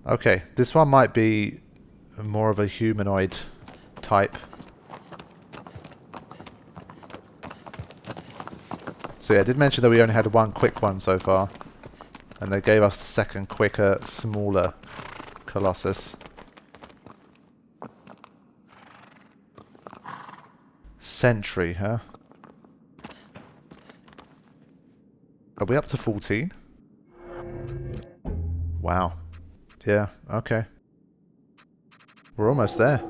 Okay, this one might be more of a humanoid type. So yeah, I did mention that we only had one quick one so far. And they gave us the second quicker, smaller Colossus. Sentry, huh? Are we up to 14? Wow. Yeah, okay. We're almost there.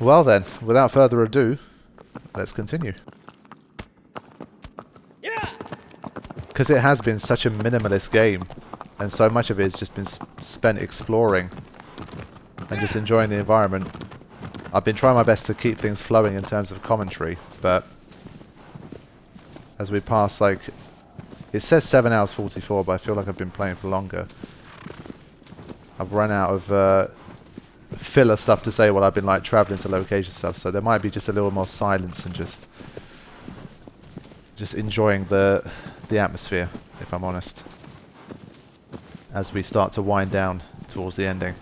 Well then, without further ado, let's continue. Because it has been such a minimalist game, and so much of it has just been spent exploring and just enjoying the environment. I've been trying my best to keep things flowing in terms of commentary, but as we pass, like, it says 7 hours 44, but I feel like I've been playing for longer. I've run out of filler stuff to say while I've been like traveling to location stuff, so there might be just a little more silence and just enjoying the atmosphere, if I'm honest, as we start to wind down towards the ending.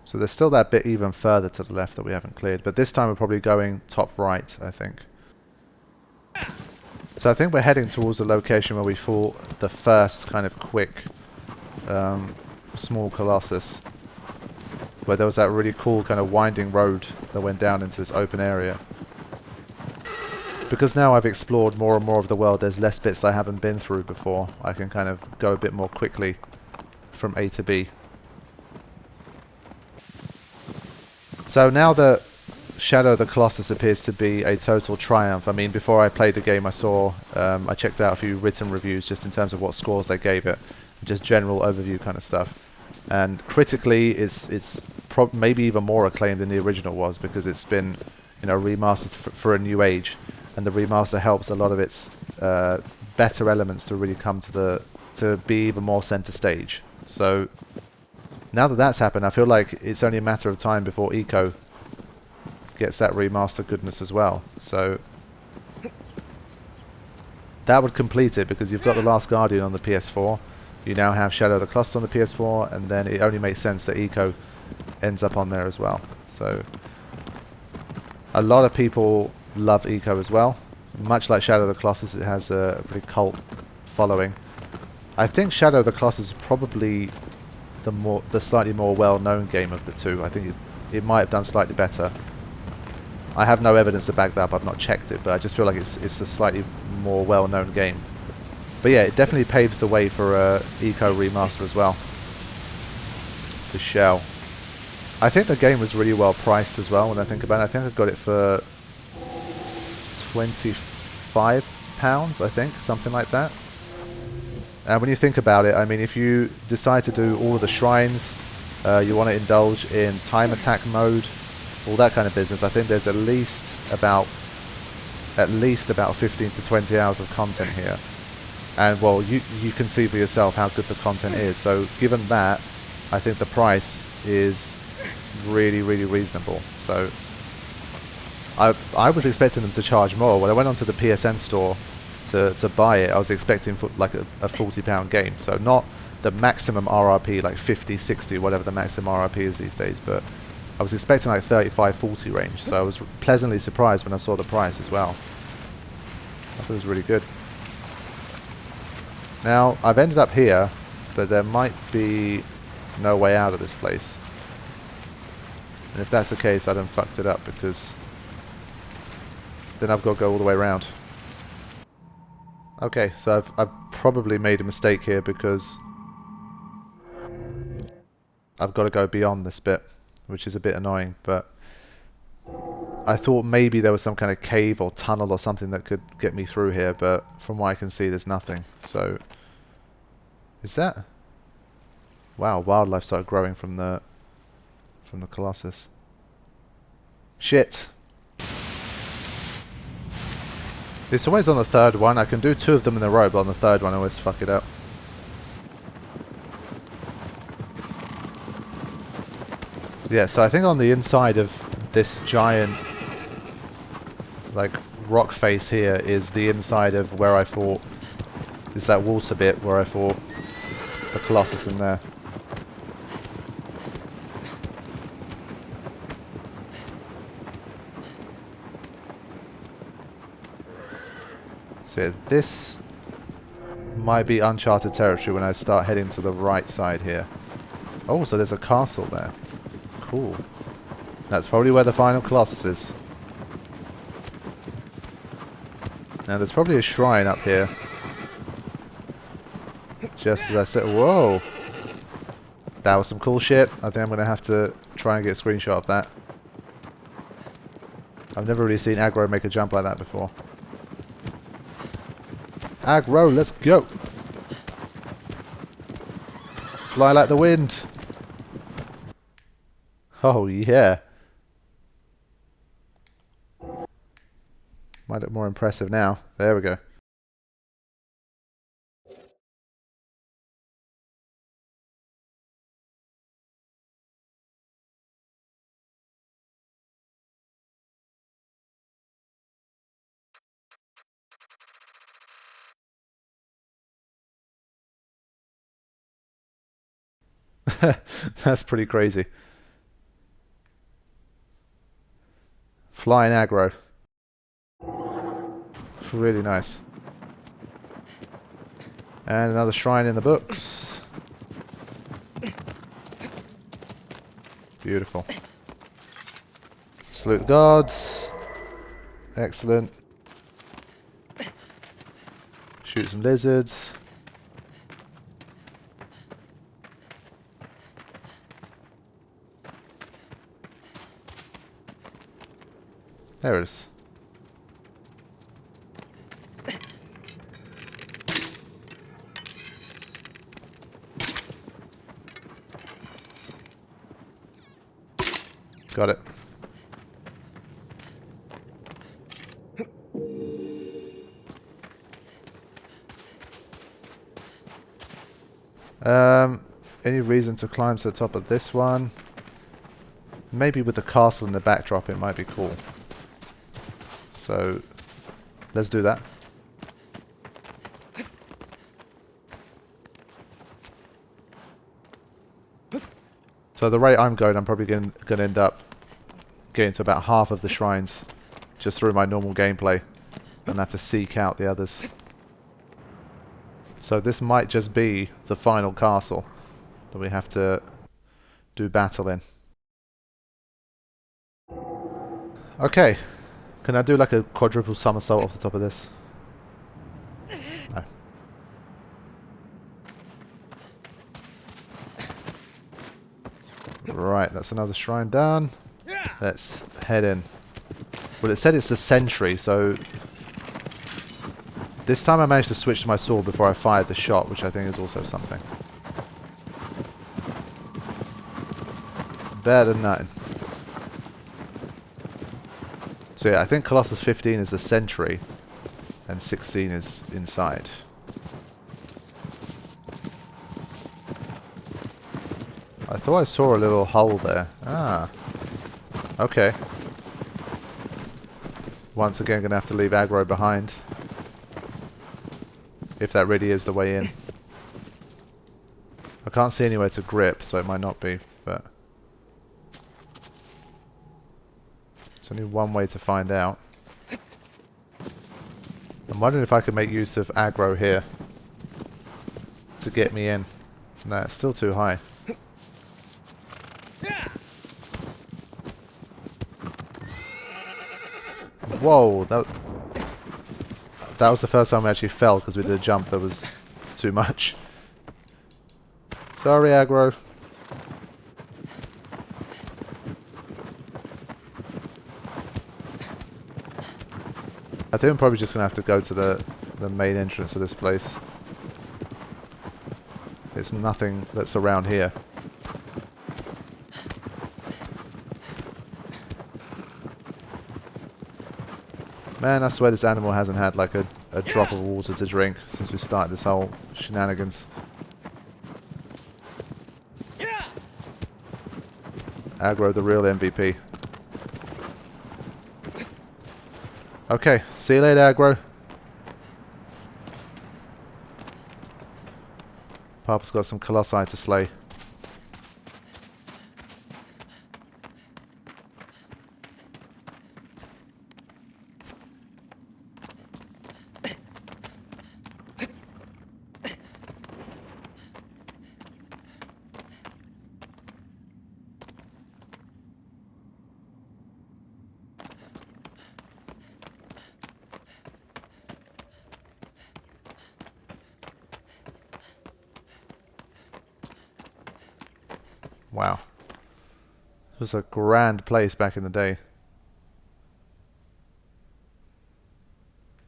So there's still that bit even further to the left that we haven't cleared, but this time we're probably going top right, I think. So I think we're heading towards the location where we fought the first kind of quick small Colossus, where there was that really cool kind of winding road that went down into this open area. Because now I've explored more and more of the world, there's less bits I haven't been through before. I can kind of go a bit more quickly from A to B. So now that Shadow of the Colossus appears to be a total triumph. I mean, before I played the game, I saw, I checked out a few written reviews just in terms of what scores they gave it, just general overview kind of stuff. And critically, it's maybe even more acclaimed than the original was, because it's been, you know, remastered for a new age, and the remaster helps a lot of its better elements to really come to be even more center stage. So now that that's happened, I feel like it's only a matter of time before Eco gets that remaster goodness as well. So that would complete it, because you've got The Last Guardian on the PS4, you now have Shadow of the Colossus on the PS4, and then it only makes sense that Eco ends up on there as well. So a lot of people love Eco as well. Much like Shadow of the Colossus, it has a pretty cult following. I think Shadow of the Colossus is probably the slightly more well-known game of the two. I think it might have done slightly better. I have no evidence to back that up, I've not checked it, but I just feel like it's a slightly more well-known game. But yeah, it definitely paves the way for a Eco remaster as well. The shell. I think the game was really well priced as well when I think about it. I think I got it for £25, I think, something like that. And when you think about it, I mean, if you decide to do all of the shrines, you want to indulge in time attack mode, all that kind of business, I think there's at least about 15 to 20 hours of content here. And well, you can see for yourself how good the content is. So given that, I think the price is really, really reasonable. So I was expecting them to charge more. When I went onto the PSN store to buy it, I was expecting like a £40 game. So not the maximum RRP, like 50, 60, whatever the maximum RRP is these days, but I was expecting like 35, 40 range. So I was pleasantly surprised when I saw the price as well. I thought it was really good. Now, I've ended up here, but there might be no way out of this place. And if that's the case, I done fucked it up, because then I've got to go all the way around. Okay, so I've probably made a mistake here, because I've got to go beyond this bit, which is a bit annoying, but I thought maybe there was some kind of cave or tunnel or something that could get me through here, but from what I can see, there's nothing. So, is that? Wow, wildlife started growing from the Colossus. Shit. It's always on the third one. I can do 2 of them in a row, but on the third one I always fuck it up. Yeah, so I think on the inside of this giant, like, rock face here is the inside of where I fought. Is that water bit where I fought the Colossus in there. So yeah, this might be uncharted territory when I start heading to the right side here. Oh, so there's a castle there. Cool. That's probably where the final Colossus is. Now there's probably a shrine up here. Just as I said, whoa! That was some cool shit. I think I'm going to have to try and get a screenshot of that. I've never really seen Agro make a jump like that before. Agro, let's go! Fly like the wind! Oh yeah! Might look more impressive now. There we go. That's pretty crazy. Flying Agro. Really nice. And another shrine in the books. Beautiful. Salute the gods. Excellent. Shoot some lizards. There it is. Got it. Any reason to climb to the top of this one? Maybe with the castle in the backdrop it might be cool. So, let's do that. So the rate I'm going, I'm probably going to end up getting to about half of the shrines just through my normal gameplay and have to seek out the others. So this might just be the final castle that we have to do battle in. Okay. Can I do like a quadruple somersault off the top of this? No. Right, that's another shrine done. Let's head in. Well, it said it's a sentry, so this time I managed to switch to my sword before I fired the shot, which I think is also something. Better than nothing. So yeah, I think Colossus 15 is the sentry, and 16 is inside. I thought I saw a little hole there. Ah. Okay. Once again, going to have to leave Agro behind. If that really is the way in. I can't see anywhere to grip, so it might not be, but there's only one way to find out. I'm wondering if I could make use of Agro here to get me in. No, it's still too high. Whoa, that was the first time I actually fell because we did a jump that was too much. Sorry, Agro. I think I'm probably just going to have to go to the main entrance of this place. There's nothing that's around here. Man, I swear this animal hasn't had like a drop of water to drink since we started this whole shenanigans. Agro, the real MVP. Okay, see you later, Agro. Papa's got some colossi to slay. Wow. It was a grand place back in the day.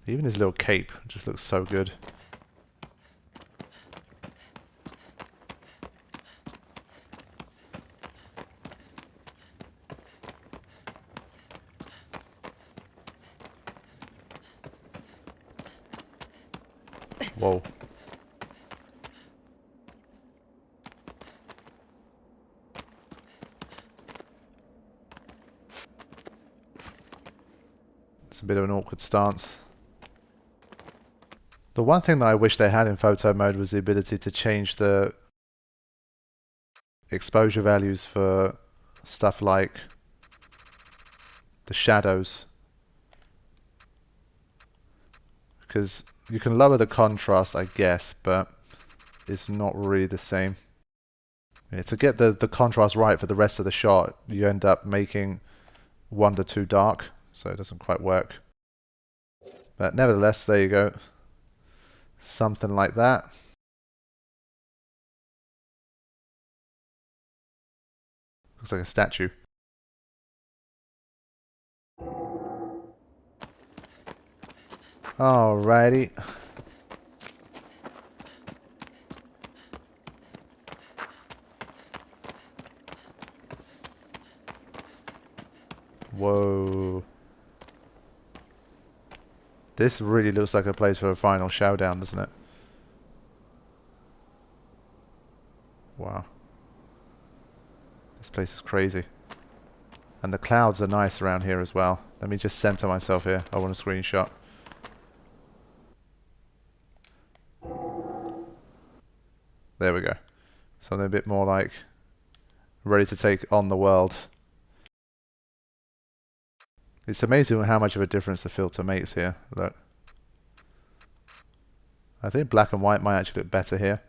Even his little cape just looks so good. Whoa. It's a bit of an awkward stance. The one thing that I wish they had in photo mode was the ability to change the exposure values for stuff like the shadows. Because you can lower the contrast, I guess, but it's not really the same. Yeah, to get the contrast right for the rest of the shot, you end up making Wonder too dark, so it doesn't quite work. But nevertheless, there you go. Something like that. Looks like a statue. Alrighty. Whoa. This really looks like a place for a final showdown, doesn't it? Wow. This place is crazy. And the clouds are nice around here as well. Let me just center myself here. I want a screenshot. There we go. Something a bit more like ready to take on the world. It's amazing how much of a difference the filter makes here. Look. I think black and white might actually look better here.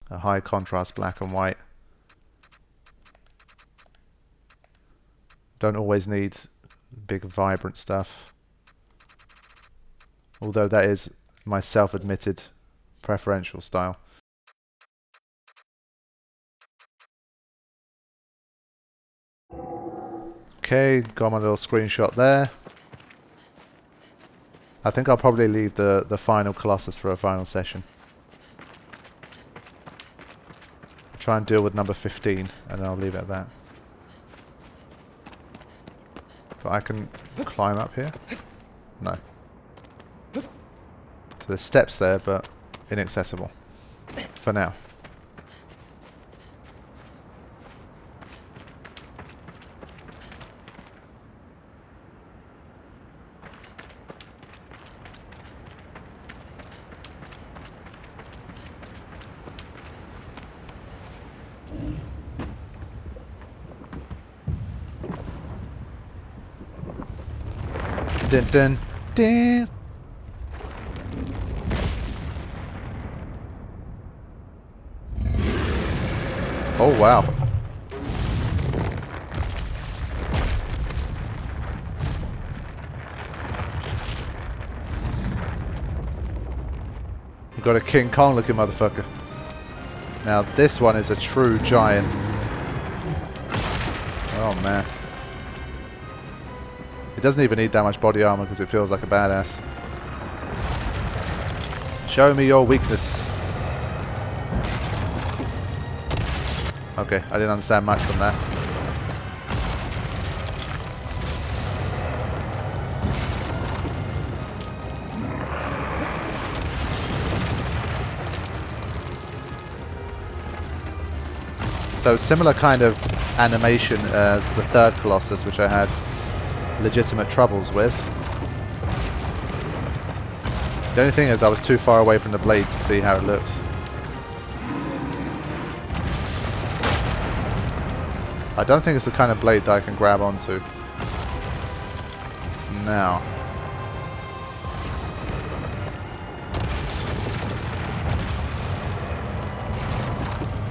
A high contrast black and white. Don't always need big vibrant stuff. Although that is my self-admitted preferential style. Okay, got my little screenshot there. I think I'll probably leave the final Colossus for a final session. Try and deal with number 15 and I'll leave it at that. But I can climb up here? No. So there's steps there, but inaccessible. For now. Dun dun dun. Oh wow. We've got a King Kong looking motherfucker. Now this one is a true giant. Oh man. It doesn't even need that much body armor because it feels like a badass. Show me your weakness. Okay, I didn't understand much from that. So similar kind of animation as the third Colossus, which I had legitimate troubles with. The only thing is I was too far away from the blade to see how it looks. I don't think it's the kind of blade that I can grab onto. Now.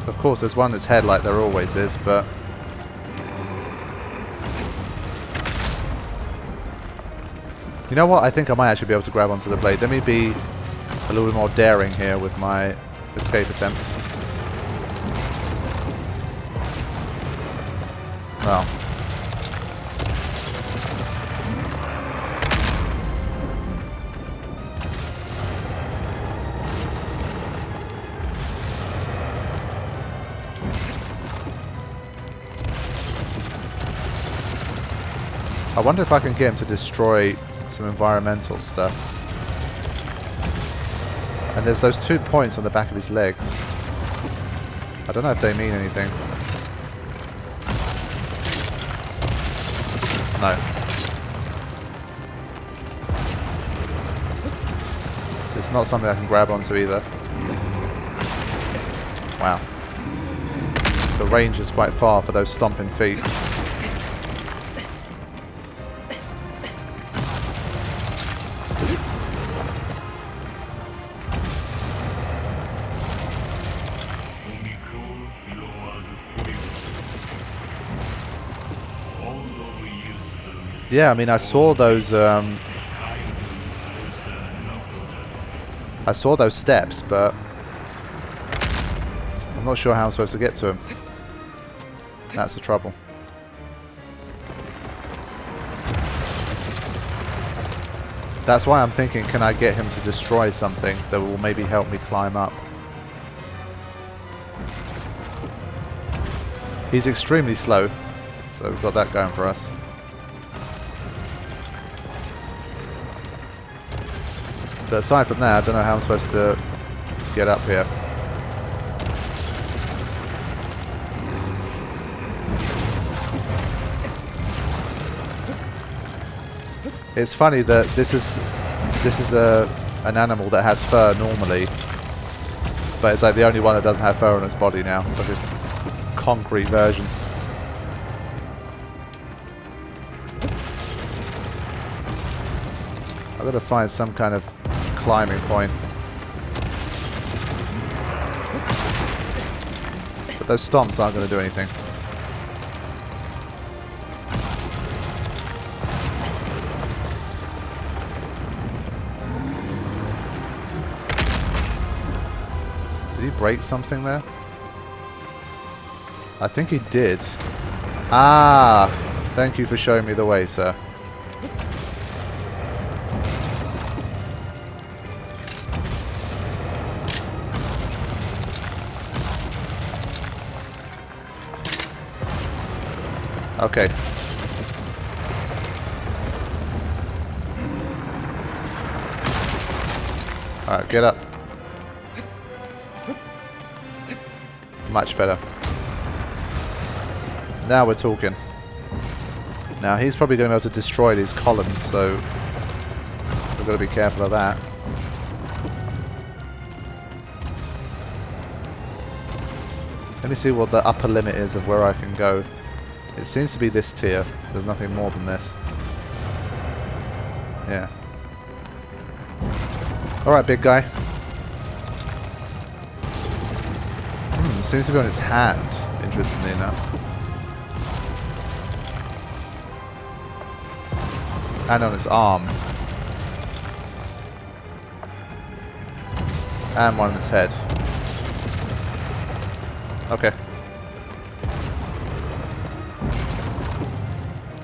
Of course, there's one that's head like there always is, but... You know what? I think I might actually be able to grab onto the blade. Let me be a little bit more daring here with my escape attempt. Well. I wonder if I can get him to destroy some environmental stuff. And there's those 2 points on the back of his legs. I don't know if they mean anything. No. It's not something I can grab onto either. Wow. The range is quite far for those stomping feet. Yeah, I mean, I saw those steps, but I'm not sure how I'm supposed to get to them. That's the trouble. That's why I'm thinking, can I get him to destroy something that will maybe help me climb up? He's extremely slow, so we've got that going for us. But aside from that, I don't know how I'm supposed to get up here. It's funny that this is an animal that has fur normally, but it's like the only one that doesn't have fur on its body now. It's like a concrete version. I've got to find some kind of climbing point. But those stomps aren't going to do anything. Did he break something there? I think he did. Ah! Thank you for showing me the way, sir. Okay. Alright, get up. Much better. Now we're talking. Now he's probably going to be able to destroy these columns, so we've got to be careful of that. Let me see what the upper limit is of where I can go. It seems to be this tier. There's nothing more than this. Yeah. Alright, big guy. Seems to be on his hand, interestingly enough. And on his arm. And one on his head. Okay.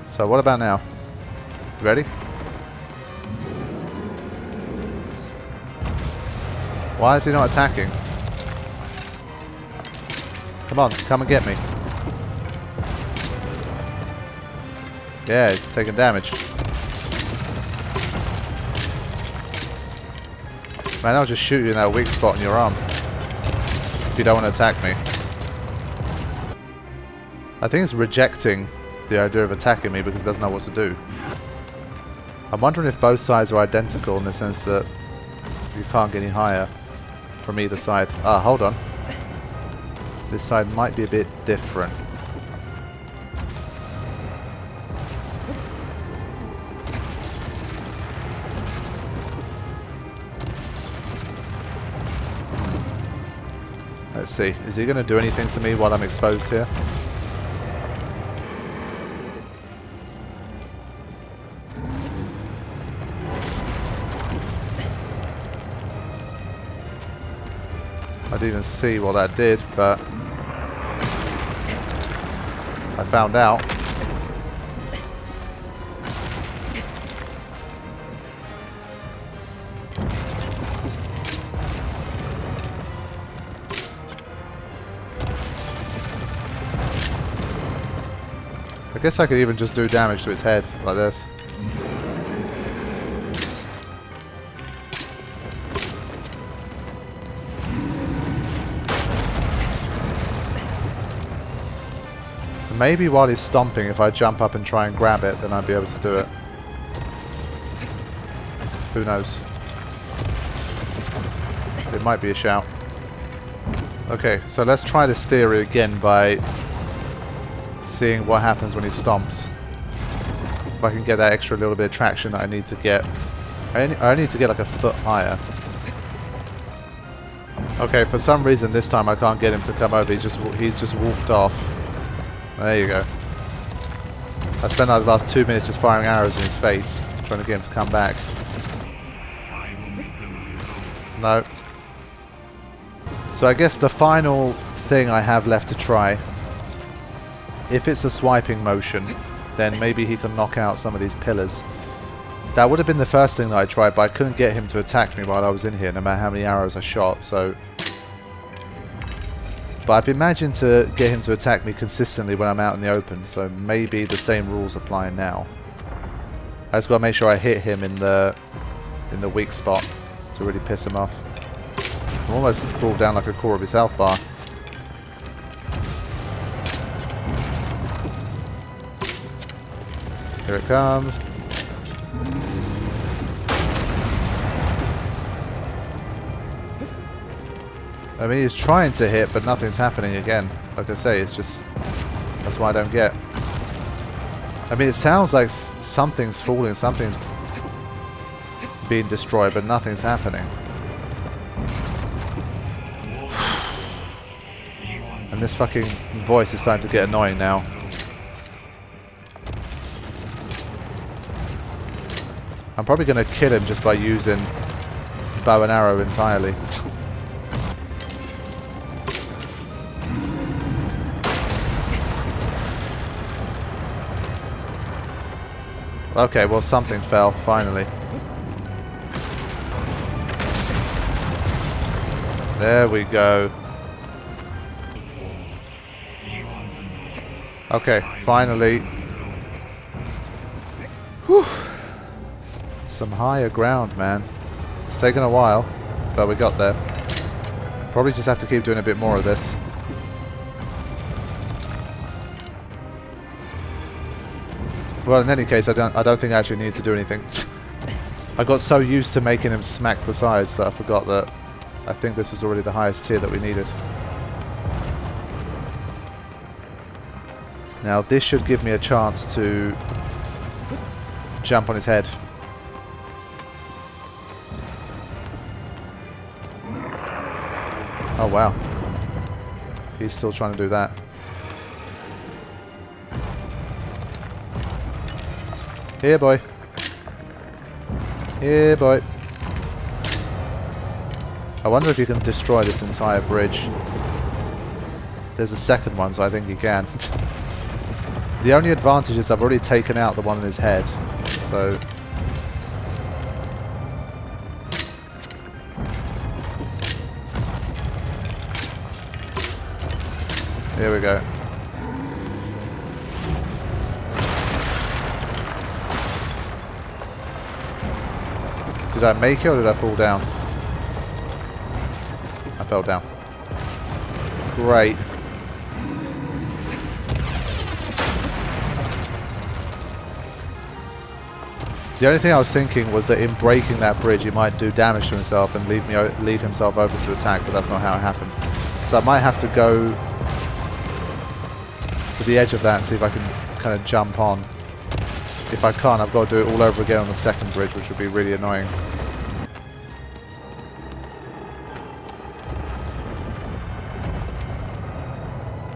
So what about now? You ready? Why is he not attacking? Come on, come and get me. Yeah, taking damage. Man, I'll just shoot you in that weak spot in your arm. If you don't want to attack me. I think it's rejecting the idea of attacking me because it doesn't know what to do. I'm wondering if both sides are identical in the sense that you can't get any higher from either side. Ah, hold on. This side might be a bit different. Let's see. Is he going to do anything to me while I'm exposed here? I didn't even see what that did, but I found out. I guess I could even just do damage to its head like this. Maybe while he's stomping, if I jump up and try and grab it, then I'd be able to do it. Who knows? It might be a shout. Okay, so let's try this theory again by seeing what happens when he stomps. If I can get that extra little bit of traction that I need to get. I need to get like a foot higher. Okay, for some reason this time I can't get him to come over. He's just walked off. There you go. I spent like the last 2 minutes just firing arrows in his face, trying to get him to come back. No. So I guess the final thing I have left to try, if it's a swiping motion, then maybe he can knock out some of these pillars. That would have been the first thing that I tried, but I couldn't get him to attack me while I was in here, no matter how many arrows I shot, so... But I've imagined to get him to attack me consistently when I'm out in the open, so maybe the same rules apply now. I just got to make sure I hit him in the weak spot to really piss him off. I'm almost pulled down like a quarter of his health bar. Here it comes. I mean, he's trying to hit, but nothing's happening again. Like I say, it's just... That's what I don't get. I mean, it sounds like something's falling, something's being destroyed, but nothing's happening. And this fucking voice is starting to get annoying now. I'm probably going to kill him just by using bow and arrow entirely. Okay, well something fell, finally. There we go. Okay, finally. Whew. Some higher ground, man. It's taken a while, but we got there. Probably just have to keep doing a bit more of this. Well, in any case, I don't think I actually need to do anything. I got so used to making him smack the sides that I forgot that I think this was already the highest tier that we needed. Now, this should give me a chance to jump on his head. Oh, wow. He's still trying to do that. Here, boy. Here, boy. I wonder if you can destroy this entire bridge. There's a second one, so I think you can. The only advantage is I've already taken out the one in his head, so... Here we go. Did I make it or did I fall down? I fell down. Great. The only thing I was thinking was that in breaking that bridge he might do damage to himself and leave himself open to attack, but that's not how it happened. So I might have to go to the edge of that and see if I can kind of jump on. If I can't, I've got to do it all over again on the second bridge, which would be really annoying.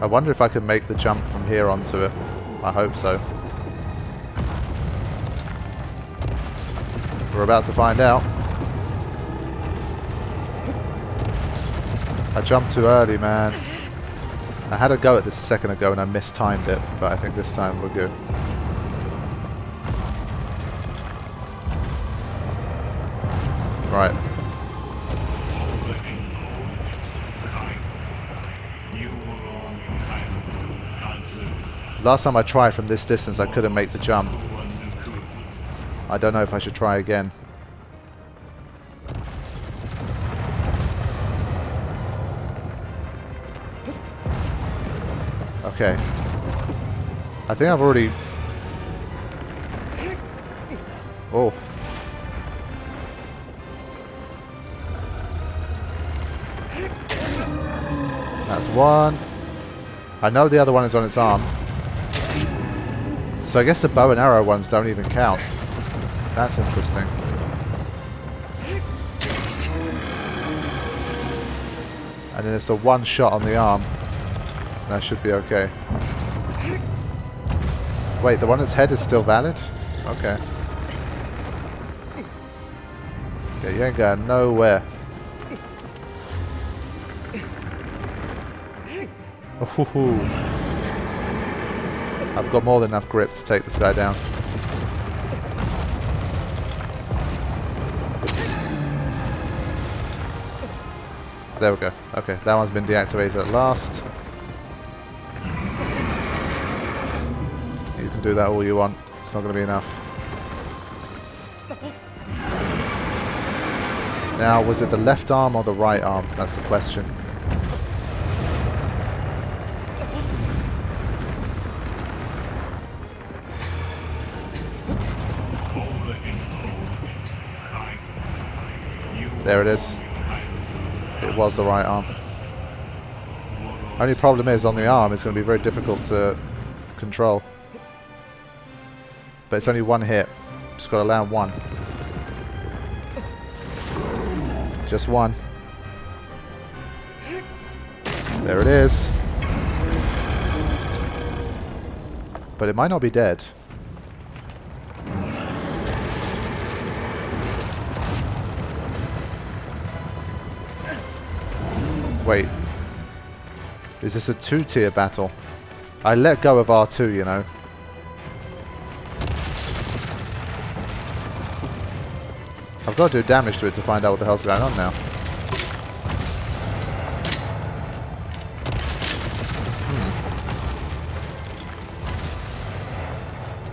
I wonder if I can make the jump from here onto it. I hope so. We're about to find out. I jumped too early, man. I had a go at this a second ago and I mistimed it, but I think this time we're good. Right. Last time I tried from this distance I couldn't make the jump. I don't know if I should try again. Okay. I think I've already... Oh. That's one. I know the other one is on its arm. So I guess the bow and arrow ones don't even count. That's interesting. And then it's the one shot on the arm. That should be okay. Wait, the one that's head is still valid? Okay. Yeah, you ain't going nowhere. Ooh. I've got more than enough grip to take this guy down. There we go. Okay, that one's been deactivated at last. You can do that all you want. It's not going to be enough. Now, was it the left arm or the right arm? That's the question. There it is. It was the right arm. Only problem is on the arm it's going to be very difficult to control. But it's only one hit. Just got to land one. Just one. There it is. But it might not be dead. Wait. Is this a 2-tier battle? I let go of R2, you know. I've got to do damage to it to find out what the hell's going on now.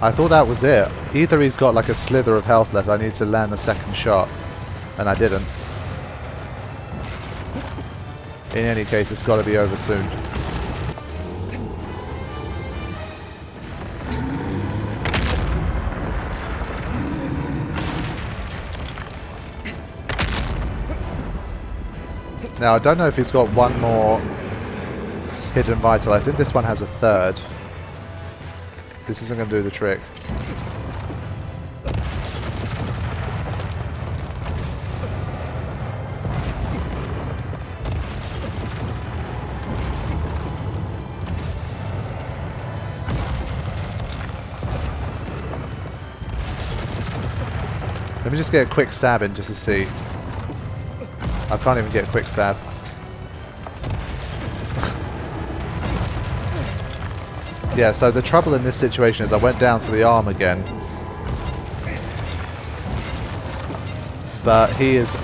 I thought that was it. Either he's got like a slither of health left, I need to land the second shot. And I didn't. In any case, it's got to be over soon. Now, I don't know if he's got one more hidden vital. I think this one has a third. This isn't going to do the trick. Let me just get a quick stab in just to see. I can't even get a quick stab. Yeah, so the trouble in this situation is I went down to the arm again. But he is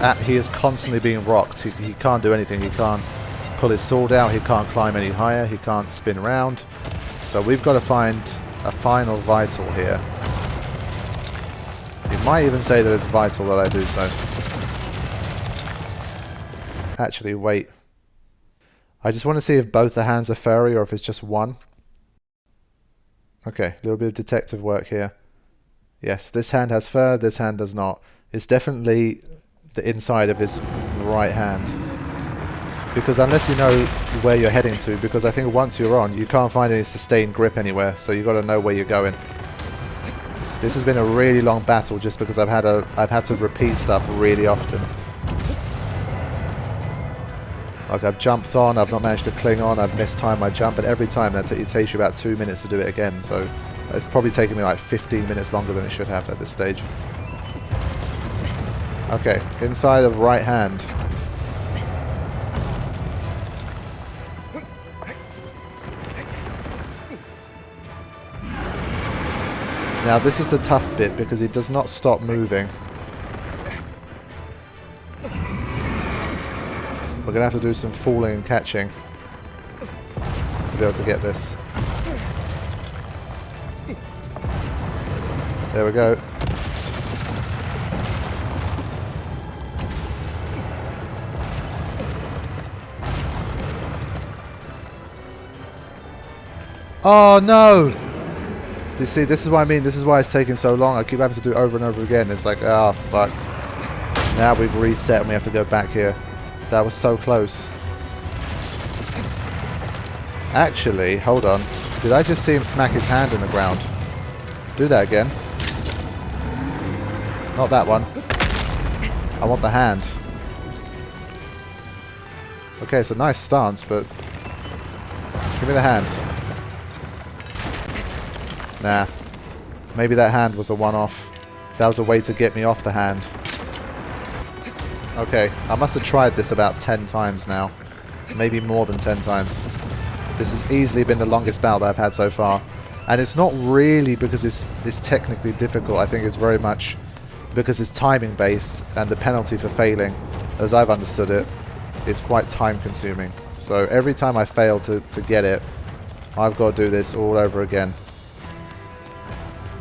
constantly being rocked. He can't do anything. He can't pull his sword out. He can't climb any higher. He can't spin around. So we've got to find a final vital here. You might even say that it's vital that I do so. Actually, wait. I just want to see if both the hands are furry or if it's just one. Okay, a little bit of detective work here. Yes, this hand has fur, this hand does not. It's definitely the inside of his right hand. Because unless you know where you're heading to, because I think once you're on, you can't find any sustained grip anywhere, so you've got to know where you're going. This has been a really long battle just because I've had to repeat stuff really often. Like I've jumped on, I've not managed to cling on, I've mistimed my jump, and every time it takes you about 2 minutes to do it again, so it's probably taken me like 15 minutes longer than it should have at this stage. Okay, inside of right hand. Now this is the tough bit because it does not stop moving. We're going to have to do some falling and catching to be able to get this. There we go. Oh no! You see, this is what I mean. This is why it's taking so long. I keep having to do it over and over again. It's like, oh fuck. Now we've reset and we have to go back here. That was so close. Actually, hold on. Did I just see him smack his hand in the ground? Do that again. Not that one. I want the hand. Okay, it's a nice stance, but... Give me the hand. Nah. Maybe that hand was a one-off. That was a way to get me off the hand. Okay, I must have tried this about 10 times now. Maybe more than 10 times. This has easily been the longest battle that I've had so far. And it's not really because it's technically difficult. I think it's very much because it's timing based, and the penalty for failing, as I've understood it, is quite time consuming. So every time I fail to get it, I've got to do this all over again.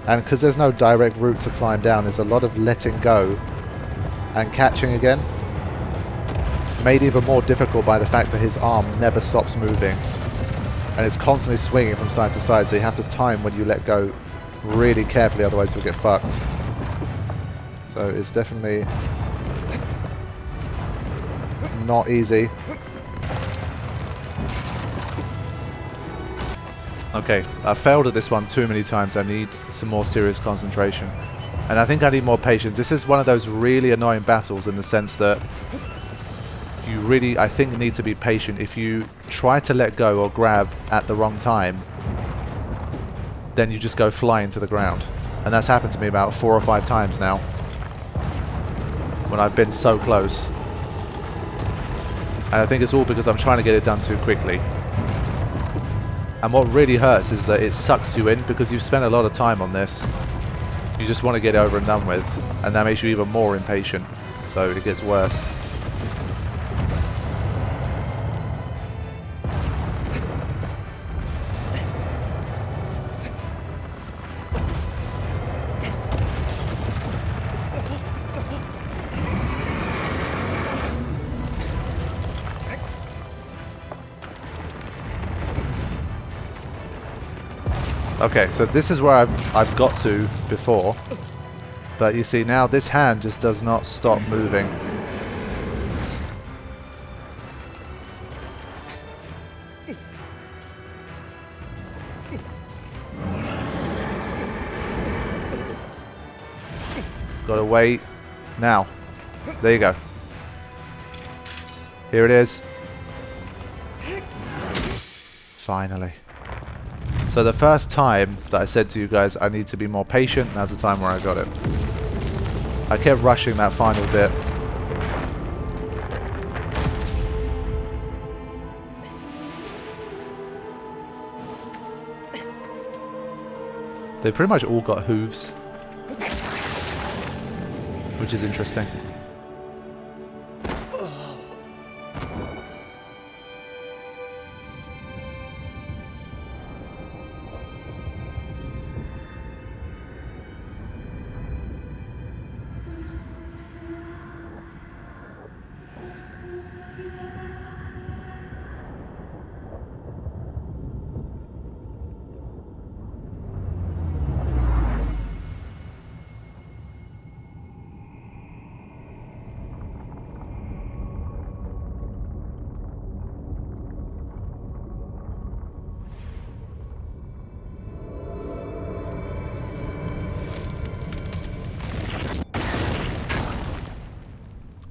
And because there's no direct route to climb down, there's a lot of letting go and catching again. Made even more difficult by the fact that his arm never stops moving. And it's constantly swinging from side to side, so you have to time when you let go really carefully, otherwise you'll get fucked. So it's definitely not easy. Okay, I've failed at this one too many times. I need some more serious concentration. And I think I need more patience. This is one of those really annoying battles in the sense that you really, I think, need to be patient. If you try to let go or grab at the wrong time, then you just go flying to the ground. And that's happened to me about 4 or 5 times now, when I've been so close. And I think it's all because I'm trying to get it done too quickly. And what really hurts is that it sucks you in because you've spent a lot of time on this. You just want to get it over and done with, and that makes you even more impatient, so it gets worse. Okay, so this is where I've got to before, but you see now this hand just does not stop moving. Gotta wait. Now. There you go. Here it is. Finally. So the first time that I said to you guys I need to be more patient, that's the time where I got it. I kept rushing that final bit. They pretty much all got hooves, which is interesting.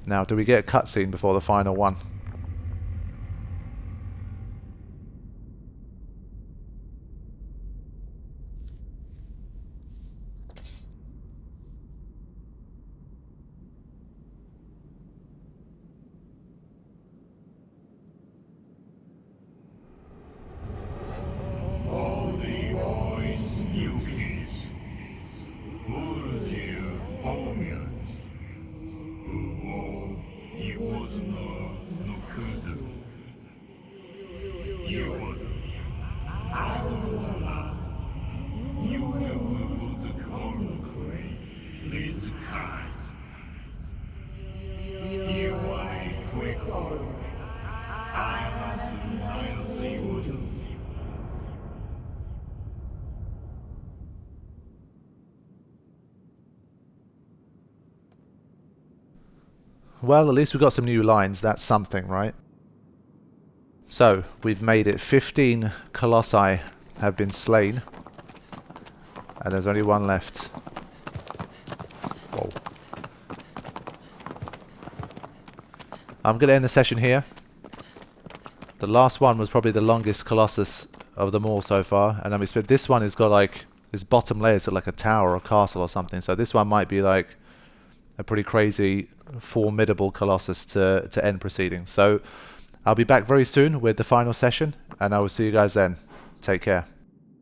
Now, do we get a cutscene before the final one? Well, at least we've got some new lines. That's something, right? So, we've made it. 15 colossi have been slain. And there's only one left. Whoa. I'm going to end the session here. The last one was probably the longest Colossus of them all so far. And this one has got like, this bottom layer is like a tower or a castle or something. So this one might be like a pretty crazy, formidable Colossus to end proceedings. So I'll be back very soon with the final session, and I will see you guys then. Take care.